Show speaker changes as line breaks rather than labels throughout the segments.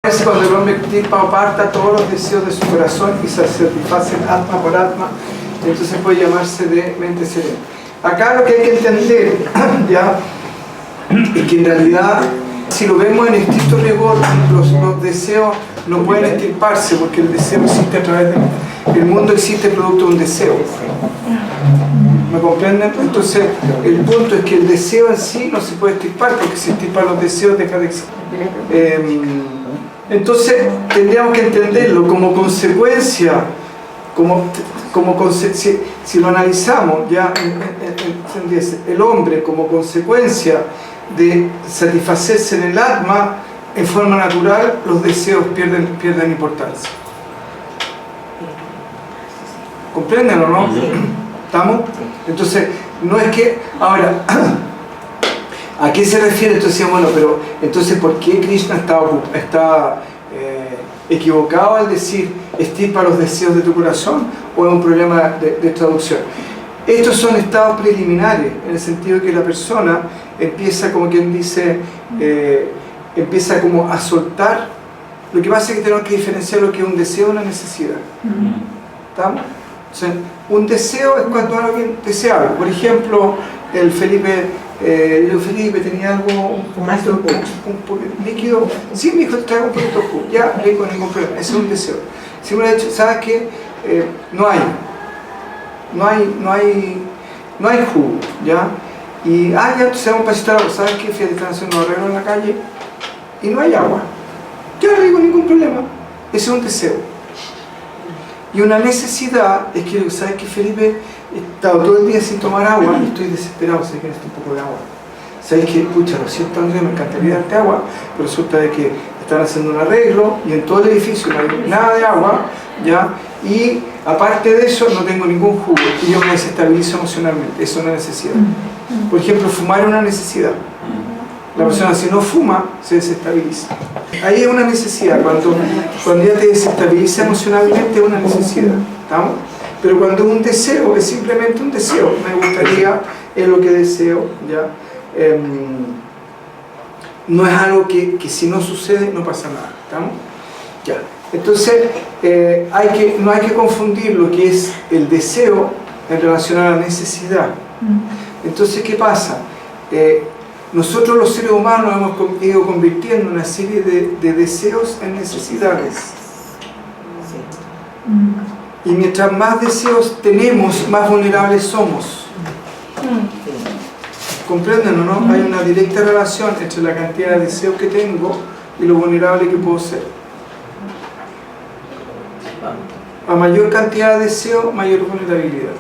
Es cuando el hombre extirpa o aparta todos los deseos de su corazón y se satisfacen alma por alma, entonces puede llamarse de mente serena. Acá lo que hay que entender ya es que en realidad, si lo vemos en estricto rigor, los deseos no pueden extirparse, porque el deseo existe a través del mundo, existe producto de un deseo. ¿Me comprenden? Entonces, el punto es que el deseo en sí no se puede extirpar, porque si extirpan los deseos deja de existir. Entonces, tendríamos que entenderlo como consecuencia, si lo analizamos, ya el hombre como consecuencia de satisfacerse en el alma, en forma natural, los deseos pierden importancia. ¿Comprenden o no? ¿Estamos? Entonces, no es que... Ahora, ¿a qué se refiere? Entonces decían, bueno, pero entonces ¿por qué Krishna está equivocado al decir extirpa los deseos de tu corazón? ¿O es un problema de traducción? Estos son estados preliminares, en el sentido que la persona empieza, como quien dice, empieza como a soltar. Lo que pasa es que tenemos que diferenciar lo que es un deseo y una necesidad. ¿Estamos? O sea, un deseo es cuando alguien desea algo. Por ejemplo, el Felipe tenía algo, un líquido. Sí, mi hijo te trae un poquito de jugo. Ya, rico, ningún problema. Ese es un deseo. Si me lo he dicho, ¿sabes qué? No hay jugo, ¿ya? Y, ya, entonces vamos para pasito de agua. ¿Sabes qué? Fíjate, están haciendo arreglo en la calle y no hay agua. Ya, rico, ningún problema. Ese es un deseo. Y una necesidad es que, ¿sabes qué, Felipe? He estado todo el día sin tomar agua y estoy desesperado, sé que necesito un poco de agua. ¿Sabes qué? Pucha, lo siento, Andrés, me encantaría darte agua, pero resulta de que están haciendo un arreglo y en todo el edificio no hay nada de agua, ¿ya? Y aparte de eso no tengo ningún jugo y yo me desestabilizo emocionalmente. Eso es una necesidad. Por ejemplo, fumar es una necesidad. La persona, si no fuma, se desestabiliza. Ahí es una necesidad. Cuando ya te desestabiliza emocionalmente, es una necesidad. ¿Estamos? Pero cuando es un deseo, es simplemente un deseo. Me gustaría, es lo que deseo. ¿Ya? No es algo que si no sucede, no pasa nada. ¿Estamos? Ya. Entonces, no hay que confundir lo que es el deseo en relación a la necesidad. Entonces, ¿qué pasa? Nosotros los seres humanos hemos ido convirtiendo una serie de deseos en necesidades. Y mientras más deseos tenemos, más vulnerables somos. ¿Comprenden o no? Hay una directa relación entre la cantidad de deseos que tengo y lo vulnerable que puedo ser. A mayor cantidad de deseos, mayor vulnerabilidad.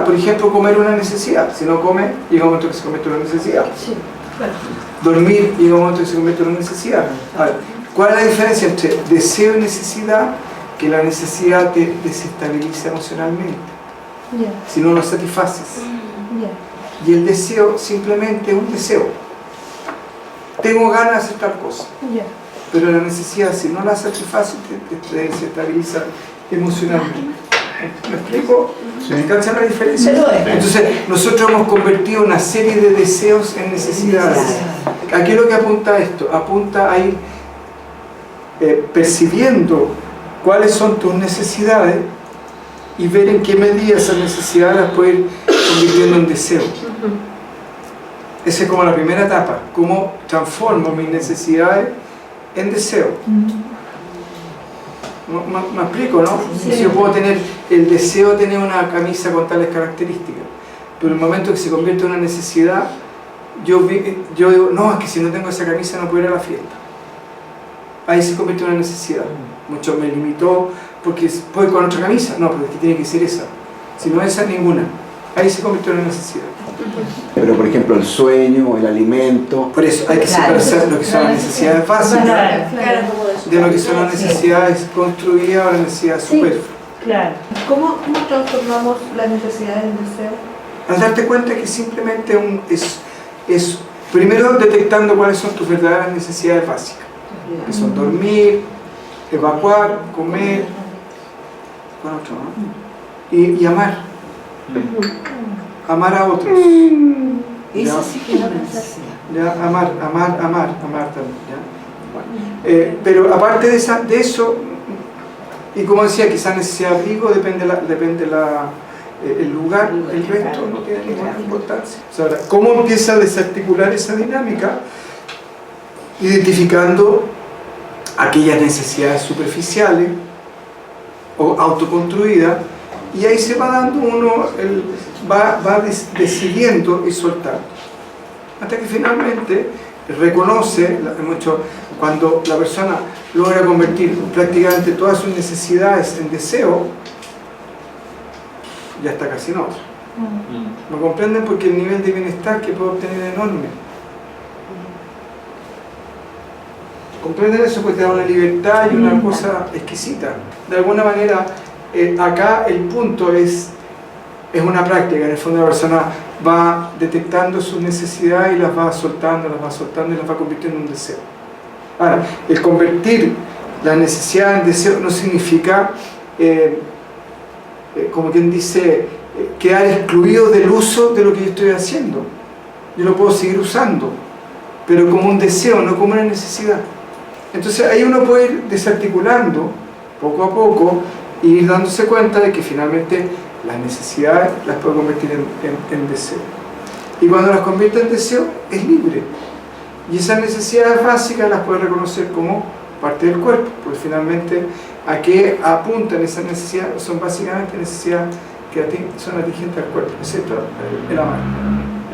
Por ejemplo, comer una necesidad. Si no come, llega un momento que se convierte en una necesidad. Sí, claro. Dormir, llega un momento que se convierte en una necesidad. Ahora, ¿cuál es la diferencia entre deseo y necesidad? Que la necesidad te desestabiliza emocionalmente. Si no lo satisfaces. Y el deseo simplemente es un deseo. Tengo ganas de hacer tal cosa. Pero la necesidad, si no la satisfaces, te desestabiliza emocionalmente. ¿Me explico? ¿Se alcanza la diferencia? Entonces, nosotros hemos convertido una serie de deseos en necesidades. ¿A qué es lo que apunta esto? Apunta a ir percibiendo cuáles son tus necesidades y ver en qué medida esas necesidades las puedes ir convirtiendo en deseo. Esa es como la primera etapa, cómo transformo mis necesidades en deseo. ¿Me explico, no? Sí. Si yo puedo tener el deseo de tener una camisa con tales características, pero en el momento que se convierte en una necesidad, yo digo, no, es que si no tengo esa camisa no puedo ir a la fiesta. Ahí se convierte en una necesidad. Mucho me limitó, porque puedo ir con otra camisa, no, porque tiene que ser esa. Si no esa, ninguna. Ahí se convirtió en una necesidad.
Pero por ejemplo el sueño, el alimento.
Por eso hay que separar lo que son las necesidades básicas de lo que son las necesidades construidas o las necesidades superfluas.
Claro. ¿Cómo transformamos las necesidades en deseo?
Al darte cuenta que simplemente es primero detectando cuáles son tus verdaderas necesidades básicas, que son dormir, evacuar, comer, con otro, ¿no? Y amar. Amar a otros.
Eso sí que es una necesidad.
Ya, amar también. ¿Ya? Bueno. Pero aparte de eso, y como decía, quizás necesidad de abrigo, depende el lugar, el resto no tiene ninguna importancia. Ahora, ¿cómo empieza a desarticular esa dinámica? Identificando aquellas necesidades superficiales o autoconstruidas, y ahí se va dando uno, va decidiendo y soltando. Hasta que finalmente reconoce, cuando la persona logra convertir prácticamente todas sus necesidades en deseo, ya está casi en otro. ¿Me comprenden? Porque el nivel de bienestar que puede obtener es enorme. ¿Comprenden eso? Pues te da una libertad y una cosa exquisita. De alguna manera, acá el punto es una práctica. En el fondo la persona va detectando sus necesidades y las va soltando y las va convirtiendo en un deseo. Ahora, el convertir la necesidad en deseo no significa, como quien dice, quedar excluido del uso de lo que yo estoy haciendo. Yo lo puedo seguir usando, pero como un deseo, no como una necesidad. Entonces ahí uno puede ir desarticulando poco a poco y ir dándose cuenta de que finalmente las necesidades las puede convertir en deseo. Y cuando las convierte en deseo, es libre. Y esas necesidades básicas las puede reconocer como parte del cuerpo, porque finalmente a qué apuntan esas necesidades, son básicamente necesidades que son atingentes al cuerpo, excepto el amar.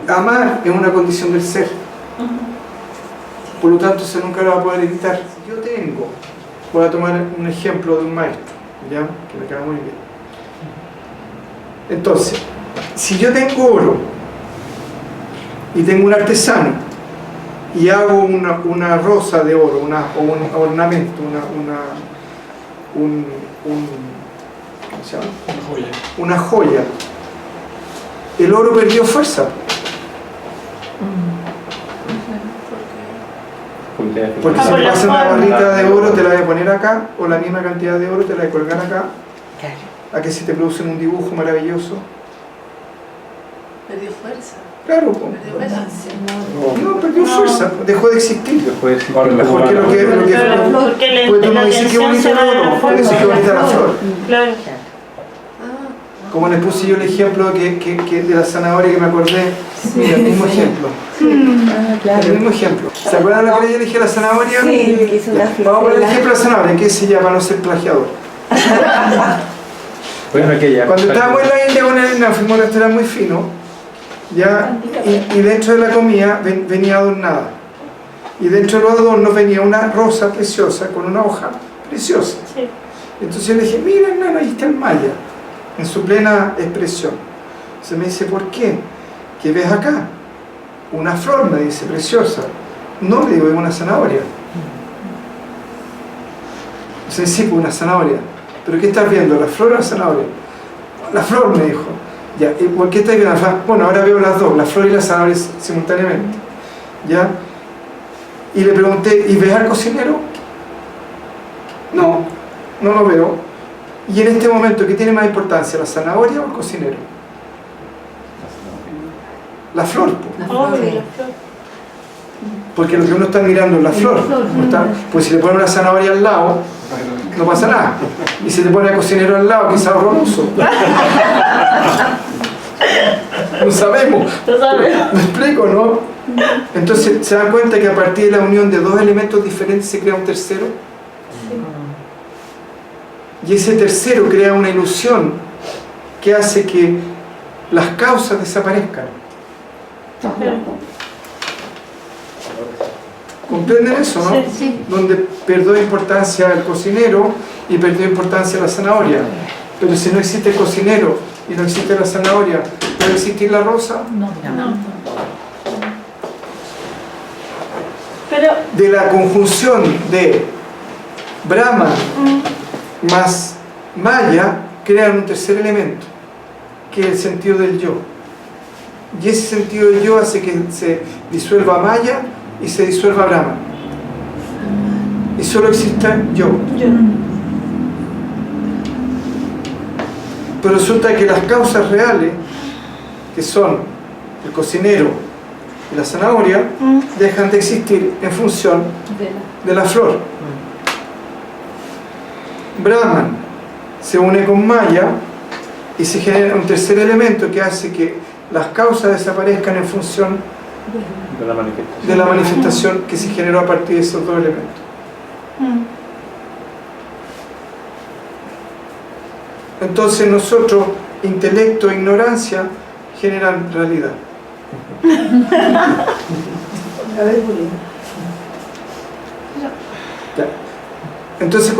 Amar es una condición del ser. Por lo tanto, se nunca lo va a poder evitar. Si yo voy a tomar un ejemplo de un maestro, ¿ya? Que me queda muy bien. Entonces, si yo tengo oro y tengo un artesano y hago una rosa de oro, o un ornamento, ¿cómo se llama? Una joya. El oro perdió fuerza. Porque si me pasa una barrita de oro, te la voy a poner acá, o la misma cantidad de oro te la voy a colgar acá. A que si te producen un dibujo maravilloso.
Perdió fuerza.
Claro,
Perdió fuerza.
no, perdió fuerza, dejó de existir. Porque tú no dices qué bonito el oro, tú dices qué bonita la flor.
Claro.
Como les puse yo el ejemplo que de la zanahoria que me acordé, mira, el mismo ejemplo. El mismo ejemplo. ¿Se acuerdan de lo que yo dije la zanahoria?
Sí,
vamos a poner el ejemplo de la zanahoria, que se llama no ser plagiador. Cuando estábamos en la India con Elena, fuimos a un restaurante muy fino, ¿ya? Y dentro de la comida venía adornada. Y dentro de los adornos venía una rosa preciosa con una hoja preciosa.
Sí.
Entonces yo le dije, mira, hermano, ahí está el maya, en su plena expresión. Se me dice, ¿por qué? ¿Qué ves acá? Una flor, me dice, preciosa. No, le digo, es una zanahoria. Entonces sí, pues una zanahoria. ¿Pero qué estás viendo? ¿La flor o la zanahoria? La flor, me dijo. Ya, ¿y por qué estás viendo la flor? Bueno, ahora veo las dos, la flor y la zanahoria simultáneamente. ¿Ya? Y le pregunté, ¿y ves al cocinero? No, no lo veo. Y en este momento, ¿qué tiene más importancia, la zanahoria o el cocinero? La flor. Porque lo que uno está mirando es la flor. Pues si le pone una zanahoria al lado, no pasa nada. Y si le pone al cocinero al lado, quizás horroroso. No sabemos. ¿Me explico, no? Entonces, ¿se dan cuenta que a partir de la unión de dos elementos diferentes se crea un tercero? Y ese tercero crea una ilusión que hace que las causas desaparezcan. ¿Comprenden eso, no?
Sí.
Donde perdió importancia el cocinero y perdió importancia la zanahoria. Pero si no existe el cocinero y no existe la zanahoria, ¿puede existir la rosa?
No. Pero
De la conjunción de Brahma más Maya, crean un tercer elemento, que es el sentido del yo. Y ese sentido del yo hace que se disuelva Maya y se disuelva Brahma. Y solo exista yo. Pero resulta que las causas reales, que son el cocinero y la zanahoria, dejan de existir en función de la flor. Brahman se une con Maya y se genera un tercer elemento que hace que las causas desaparezcan en función de la manifestación que se generó a partir de esos dos elementos. Entonces nosotros, intelecto e ignorancia, generan realidad. Ya. Entonces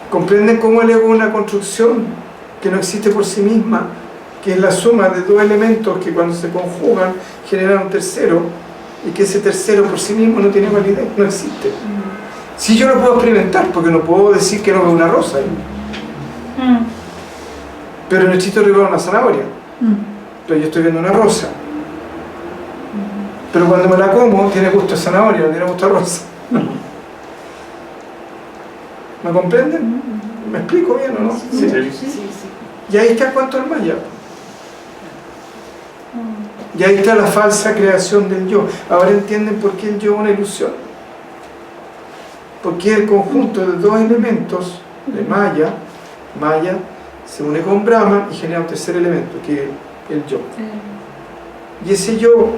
comprenden cómo el ego es una construcción que no existe por sí misma, que es la suma de dos elementos que cuando se conjugan generan un tercero, y que ese tercero por sí mismo no tiene validez, no existe. Si yo lo puedo experimentar, porque no puedo decir que no veo una rosa ahí. Pero necesito arriba una zanahoria. Pero yo estoy viendo una rosa. Pero cuando me la como, tiene gusto a zanahoria, no tiene gusto a rosa. ¿Me comprenden? ¿Me explico bien o no? Sí. Y ahí está cuanto al Maya. Y ahí está la falsa creación del yo. Ahora entienden por qué el yo es una ilusión. Porque el conjunto de dos elementos de Maya se une con Brahman y genera un tercer elemento, que es el yo. Y ese yo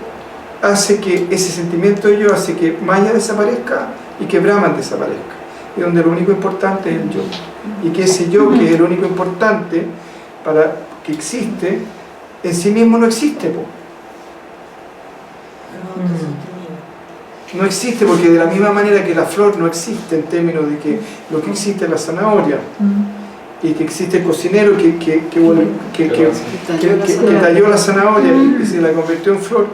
hace que, ese sentimiento de yo hace que Maya desaparezca y que Brahman desaparezca. Y donde lo único importante es el yo. Y que ese yo, que es el único importante para que existe, en sí mismo no existe. No existe, porque de la misma manera que la flor no existe en términos de que lo que existe es la zanahoria, y que existe el cocinero que talló la zanahoria y se la convirtió en flor,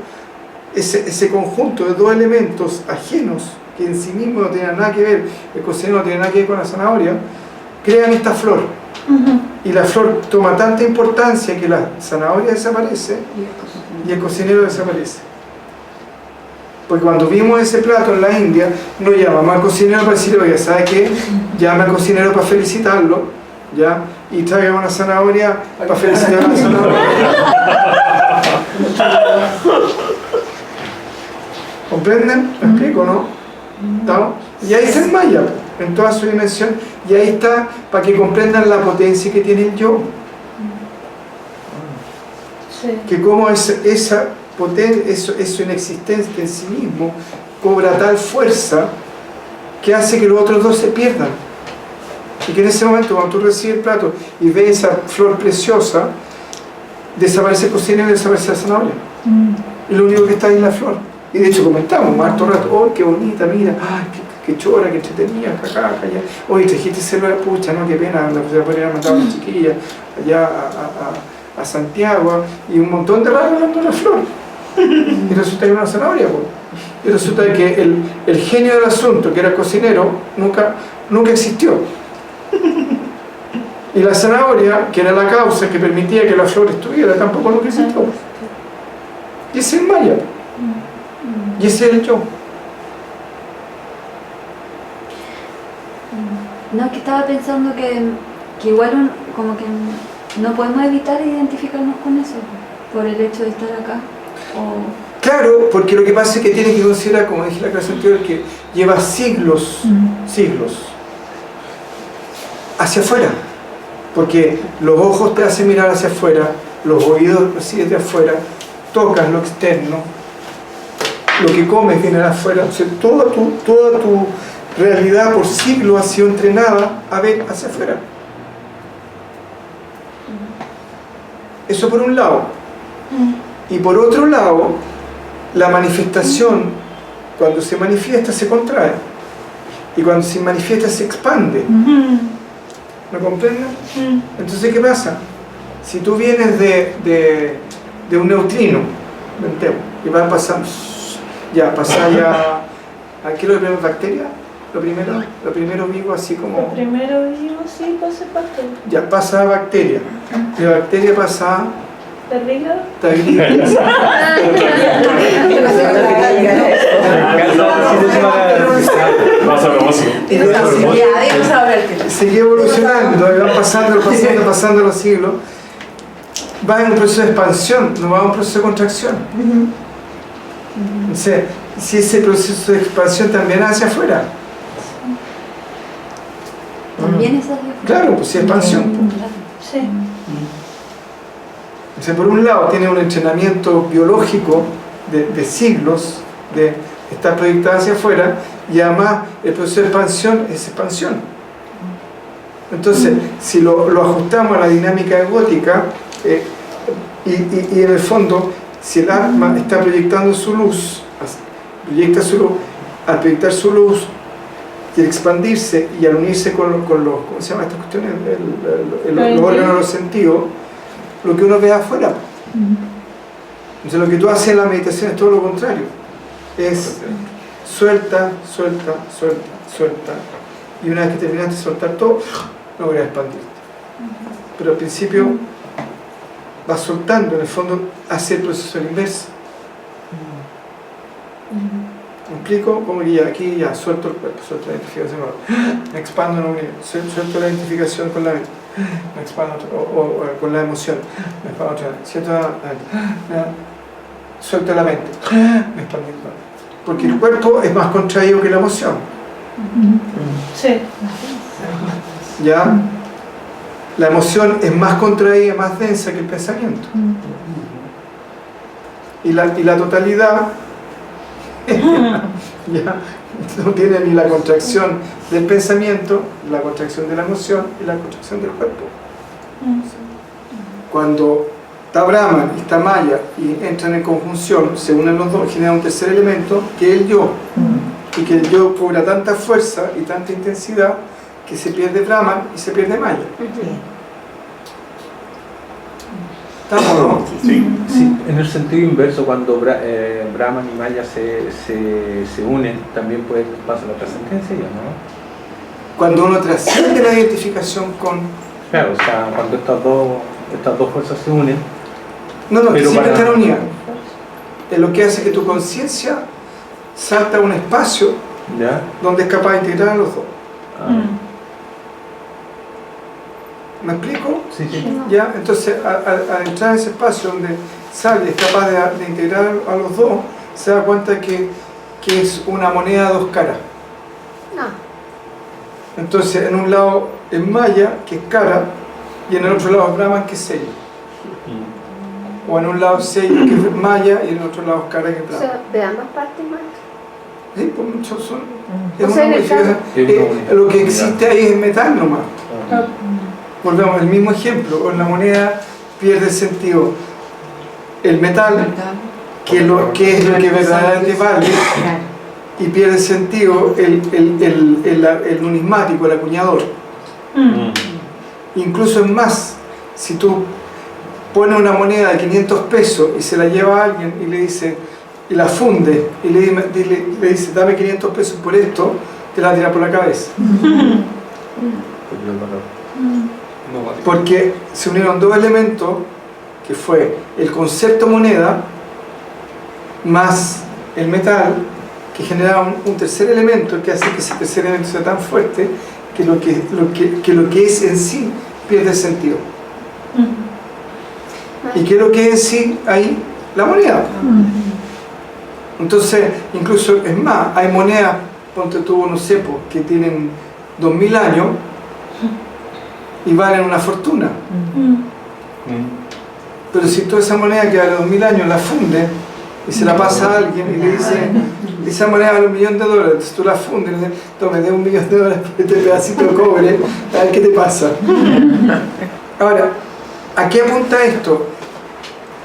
ese conjunto de dos elementos ajenos que en sí mismos no tienen nada que ver, el cocinero no tiene nada que ver con la zanahoria, crean esta flor. Y la flor toma tanta importancia que la zanahoria desaparece y el cocinero desaparece. Porque cuando vimos ese plato en la India, no llamamos al cocinero para decirle, oye, ¿sabe qué? Llama al cocinero para felicitarlo, ¿ya? Y traiga una zanahoria para felicitar a la zanahoria. ¿Comprenden? ¿Me explico, no? ¿No? Y ahí está el Maya, en toda su dimensión, y ahí está para que comprendan la potencia que tiene el yo. Que como esa potencia, eso inexistencia en sí mismo cobra tal fuerza que hace que los otros dos se pierdan. Y que en ese momento, cuando tú recibes el plato y ves esa flor preciosa, desaparece el cocinero y desaparece la zanahoria. Y lo único que está ahí es la flor. Y de hecho comentamos harto rato, ¡oh, qué bonita, mira! ¡Ay, qué chora, qué entretenida! Jajaja, ya. ¡Oye, trajiste celular! ¡Pucha, no, qué pena! Se la podrían mandar a una chiquilla allá a Santiago, y un montón de raros hablando de la flor. Y resulta que era una zanahoria, pues. Y resulta que el genio del asunto, que era el cocinero, nunca existió. Y la zanahoria, que era la causa que permitía que la flor estuviera, tampoco nunca existió. Y ese es el Maya. Y ese es el yo.
No, que estaba pensando que igual como que no podemos evitar identificarnos con eso por el hecho de estar acá.
Claro, porque lo que pasa es que tienes que considerar, como dije en la clase anterior, que lleva siglos hacia afuera. Porque los ojos te hacen mirar hacia afuera, los oídos recibes de afuera, tocas lo externo, lo que comes viene de afuera. O sea, toda tu realidad por siglos ha sido entrenada a ver hacia afuera. Eso por un lado. Y por otro lado, la manifestación, cuando se manifiesta, se contrae. Y cuando se manifiesta, se expande. ¿Me comprenden? Entonces, ¿qué pasa? Si tú vienes de un neutrino, y vas pasando, pasa ya. ¿Aquí lo primero bacteria? Lo primero vivo, así como.
Lo primero vivo, sí, pasa bacteria.
Ya pasa a bacteria. De bacteria pasa a.
¿Terrible?
Sigue evolucionando, van pasando los siglos. Va en un proceso de expansión, no va en un proceso de contracción. Entonces, si ese proceso de expansión también hacia afuera.
también esa es la
Claro, pues sí, expansión.
Sí.
O sea, por un lado tiene un entrenamiento biológico de siglos, de estar proyectada hacia afuera, y además el proceso de expansión es expansión. Entonces, si lo ajustamos a la dinámica egótica, y en el fondo, si el alma está proyectando su luz, al proyectar su luz y al expandirse y al unirse con los, ¿cómo se llama estas cuestiones? Los órganos de los sentidos, lo que uno ve afuera. Entonces lo que tú haces en la meditación es todo lo contrario. Es suelta, suelta, suelta, suelta. Y una vez que terminaste de soltar todo, logras expandirte. Pero al principio vas soltando, en el fondo hace el proceso al inverso. ¿Me explico? Como que ya aquí ya suelto el cuerpo, suelto la identificación, me expando en un nivel, suelto la identificación con la mente, me expando o con la emoción, me expando otra vez, suelto la mente, me expando otra vez. Porque el cuerpo es más contraído que la emoción.
Sí.
¿Ya? La emoción es más contraída, más densa que el pensamiento. Y la totalidad ya no tiene ni la contracción del pensamiento, la contracción de la emoción y la contracción del cuerpo. Cuando está Brahman y está Maya y entran en conjunción, se unen los dos, generan un tercer elemento que es el yo, y que el yo cobra tanta fuerza y tanta intensidad que se pierde Brahman y se pierde Maya. ¿Estamos, no?
Sí, en el sentido inverso, cuando Brahman y Maya se unen, también pasa la trascendencia, ¿no?
Cuando uno trasciende la identificación con...
Claro, o sea, cuando estas dos fuerzas se unen.
No,
pero
siempre están unidas. Es lo que hace que tu conciencia salta a un espacio,
¿ya?
Donde es capaz de integrar a los dos. ¿Me explico?
Sí, sí.
¿Ya? Entonces, al entrar en ese espacio donde sale, es capaz de integrar a los dos, se da cuenta que es una moneda de dos caras. Entonces, en un lado es Maya, que es cara, y en el otro lado es Brahman, que es sello. O en un lado es sello, que es Maya, y en el otro lado es cara, que es
O
Brahman.
sea, de ambas partes más.
Sí, pues muchos son.
O sea, en el caso-
Lo que existe ahí es metal nomás. Volvemos al mismo ejemplo, con la moneda pierde sentido el metal, que es lo que verdaderamente vale, y pierde sentido el numismático, el acuñador. Incluso es más, si tú pones una moneda de 500 pesos y se la lleva a alguien y le dice, y la funde, y le dice, dame 500 pesos por esto, te la tira por la cabeza. Porque se unieron dos elementos, que fue el concepto moneda más el metal, que genera un tercer elemento que hace que ese tercer elemento sea tan fuerte que lo que es en sí pierde sentido. ¿Y qué es lo que es en sí ahí? La moneda. Entonces, incluso es más, hay monedas, ponte tú, no sé, que tienen 2000 años y valen una fortuna. Pero si toda esa moneda que vale 2000 años la funde y se la pasa a alguien y le dice, esa moneda vale $1.000.000, entonces tú la fundes y le dices, tome, dé $1.000.000 por este pedacito de cobre, a ver qué te pasa. Ahora, ¿a qué apunta esto?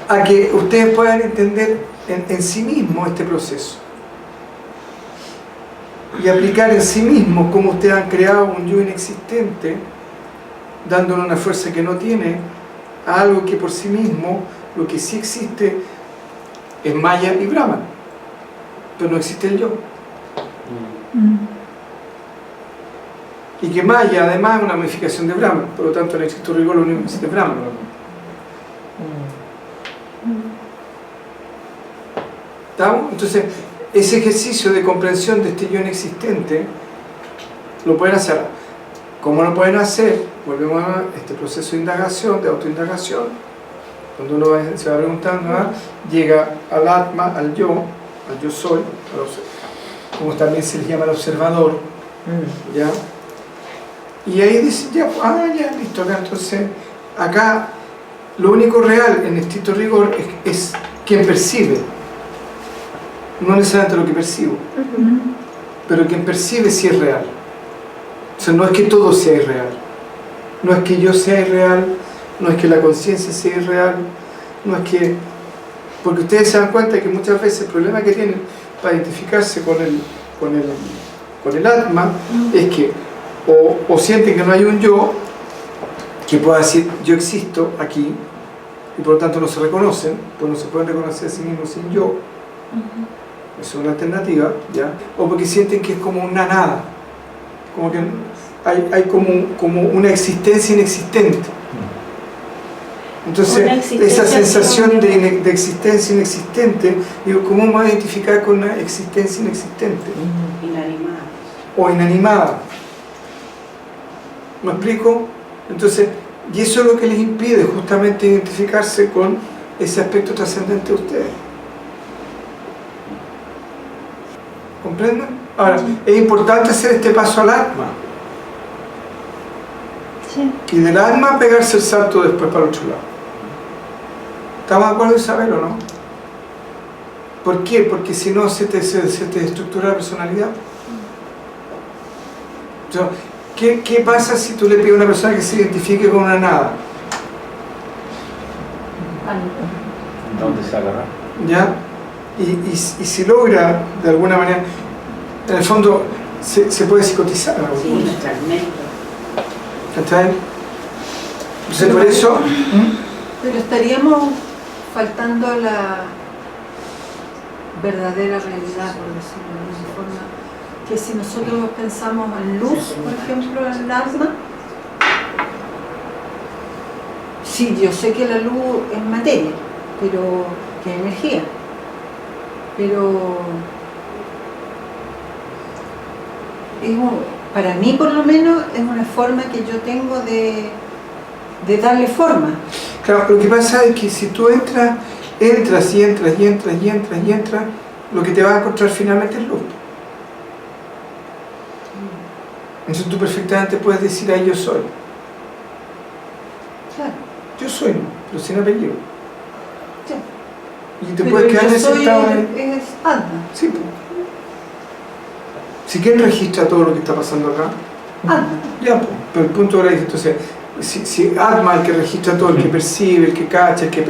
A que ustedes puedan entender en sí mismos este proceso y aplicar en sí mismos cómo ustedes han creado un yo inexistente, dándole una fuerza que no tiene a algo que por sí mismo, lo que sí existe es Maya y Brahman, pero no existe el yo. Y que Maya además es una modificación de Brahman, por lo tanto en el estricto rigor lo único que existe es Brahman. ¿Estamos? Entonces, ese ejercicio de comprensión de este yo inexistente lo pueden hacer. ¿Cómo lo pueden hacer? Volvemos a este proceso de indagación, de autoindagación, cuando uno se va preguntando, llega al Atma, al yo soy, como también se le llama al observador, ¿ya? Y ahí dice, ya, ya, listo, acá. Entonces, acá lo único real en estricto rigor es quien percibe, no necesariamente lo que percibo, pero quien percibe sí es real. O sea, no es que todo sea irreal, no es que yo sea irreal, no es que la conciencia sea irreal, no es que... Porque ustedes se dan cuenta que muchas veces el problema que tienen para identificarse con el Atma es que o sienten que no hay un yo que pueda decir yo existo aquí y por lo tanto no se reconocen, pues no se pueden reconocer a sí mismos sin yo. Eso es una alternativa, ¿ya? O porque sienten que es como una nada, como que hay como una existencia inexistente. Entonces, esa sensación de existencia inexistente, digo, ¿cómo me voy a identificar con una existencia inexistente?
Inanimada.
O inanimada. ¿Me explico? Entonces, y eso es lo que les impide justamente identificarse con ese aspecto trascendente de ustedes. ¿Comprenden? Ahora, es importante hacer este paso al Atma.
Sí.
Y del alma pegarse el salto después para el otro lado. ¿Estamos de acuerdo, Isabel, o no? ¿Por qué? Porque si no se te destructura la personalidad. ¿Qué pasa si tú le pides a una persona que se identifique con una nada?
¿Dónde se agarra?
¿Ya? Y si logra, de alguna manera, en el fondo, se puede psicotizar. ¿No?
Sí, un fragmento.
¿Cachai? Entonces, por eso...
Pero estaríamos faltando a la verdadera realidad, por decirlo de alguna forma, que si nosotros pensamos en luz, por ejemplo, en el alma, sí, yo sé que la luz es materia, pero que es energía, pero para mí por lo menos es una forma que yo tengo de darle forma.
Claro, lo que pasa es que si tú entras, lo que te vas a encontrar finalmente es luz. Entonces tú perfectamente puedes decir ahí yo soy.
Claro.
Yo soy, pero sin apellido.
Sí.
Y te
Pero
puedes quedar en
yo
ese
soy
estado de...
es alma.
Sí, pues. Si quién registra todo lo que está pasando acá,
Alma.
ya, pues. Pero el punto era, entonces, si Atma el que registra todo, el que percibe, el que cacha, el que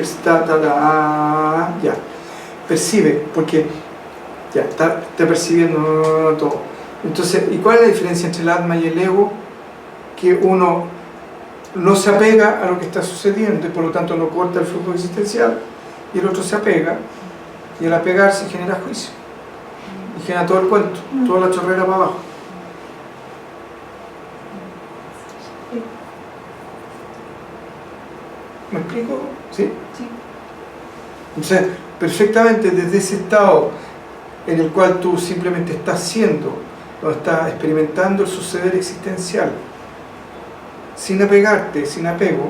ya, percibe, porque ya está percibiendo todo. Entonces, ¿y cuál es la diferencia entre el Atma y el ego? Que uno no se apega a lo que está sucediendo y por lo tanto no corta el flujo existencial, y el otro se apega, y al apegarse genera juicio y genera todo el cuento, toda la chorrera para abajo. ¿Me explico? ¿Sí?
Sí.
Entonces, perfectamente desde ese estado en el cual tú simplemente estás siendo, o estás experimentando el suceder existencial, sin apegarte, sin apego,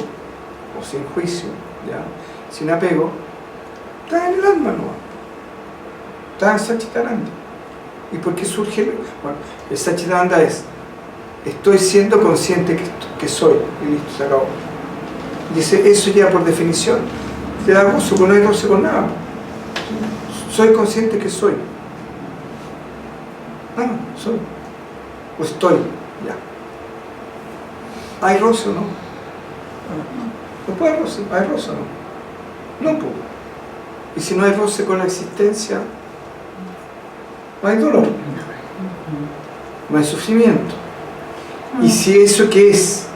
o sin juicio, ¿ya? Sin apego, estás en el alma, ¿no? Estás en Satchitananda. ¿Y por qué surge? Bueno, el Satchitananda es, estoy siendo consciente que soy, y listo, se acabó. Dice, eso ya por definición te da gozo, no hay gozo con nada. Soy consciente que soy. Soy. O estoy, ya. ¿Hay roce o no? No puede haber roce, ¿hay roce o no? No puedo. Y si no hay roce con la existencia, no hay dolor, no hay sufrimiento. Y si eso que es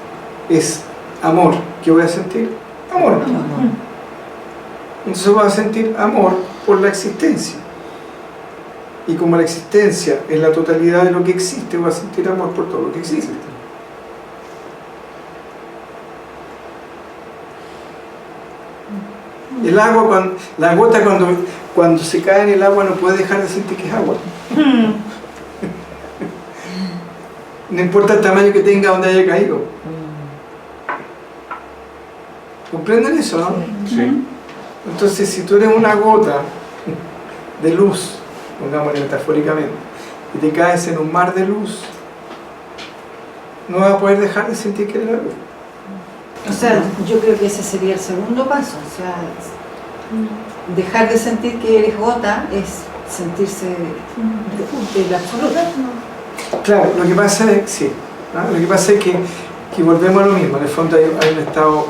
amor, ¿qué voy a sentir? Amor. Entonces voy a sentir amor por la existencia. Y como la existencia es la totalidad de lo que existe, voy a sentir amor por todo lo que existe. El agua, la gota cuando se cae en el agua no puede dejar de sentir que es agua. No importa el tamaño que tenga donde haya caído. ¿Comprenden eso, no?
Sí.
Entonces, si tú eres una gota de luz, pongámosle metafóricamente, y te caes en un mar de luz, no vas a poder dejar de sentir que eres la luz.
O sea, yo creo que ese sería el segundo paso. O sea, dejar de sentir que eres gota es sentirse del absoluto.
Claro, lo que pasa es, sí, ¿no? Lo que pasa es que volvemos a lo mismo. En el fondo hay un estado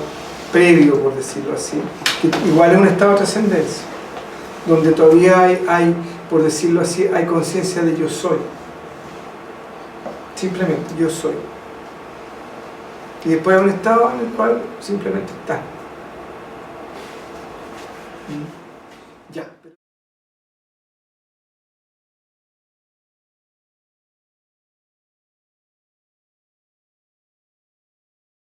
previo, por decirlo así, que igual es un estado de trascendencia, donde todavía hay, por decirlo así, hay conciencia de yo soy. Simplemente yo soy. Y después hay un estado en el cual simplemente está.